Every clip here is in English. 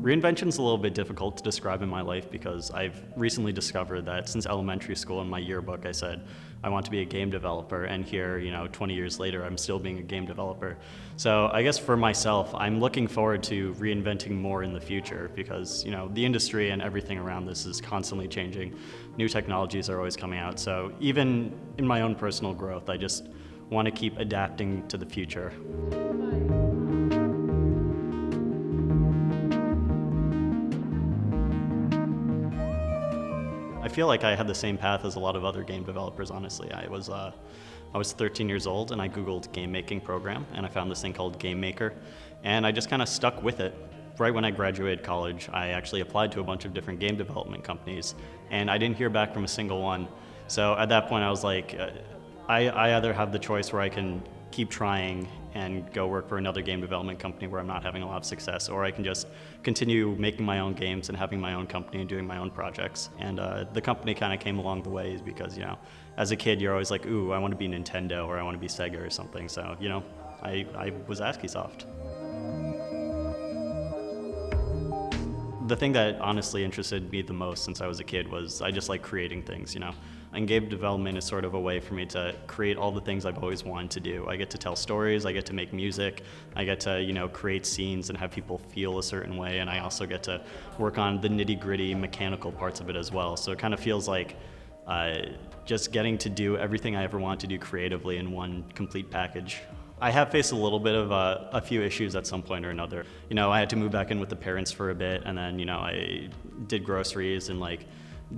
Reinvention's a little bit difficult to describe in my life because I've recently discovered that since elementary school in my yearbook I said I want to be a game developer, and here, 20 years later, I'm still being a game developer. So I guess for myself, I'm looking forward to reinventing more in the future because, the industry and everything around this is constantly changing. New technologies are always coming out. So even in my own personal growth, I just want to keep adapting to the future. I feel like I had the same path as a lot of other game developers, honestly. I was 13 years old and I Googled game making program and I found this thing called Game Maker, and I just kind of stuck with it. Right when I graduated college, I actually applied to a bunch of different game development companies and I didn't hear back from a single one. So at that point I was like, I either have the choice where I can keep trying and go work for another game development company where I'm not having a lot of success, or I can just continue making my own games and having my own company and doing my own projects. And the company kind of came along the way because, as a kid, you're always like, ooh, I want to be Nintendo or I want to be Sega or something. So, I was ASCIIsoft. The thing that honestly interested me the most since I was a kid was I just like creating things, And game development is sort of a way for me to create all the things I've always wanted to do. I get to tell stories, I get to make music, I get to, create scenes and have people feel a certain way, and I also get to work on the nitty-gritty mechanical parts of it as well. So it kind of feels like just getting to do everything I ever want to do creatively in one complete package. I have faced a little bit of a few issues at some point or another. I had to move back in with the parents for a bit, and then, I did groceries and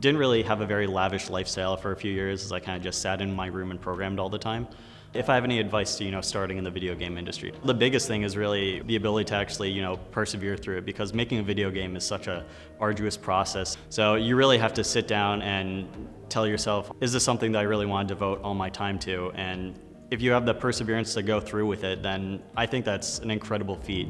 didn't really have a very lavish lifestyle for a few years as I kind of just sat in my room and programmed all the time. If I have any advice to, starting in the video game industry, the biggest thing is really the ability to actually, persevere through it, because making a video game is such a arduous process. So you really have to sit down and tell yourself, is this something that I really want to devote all my time to? And if you have the perseverance to go through with it, then I think that's an incredible feat.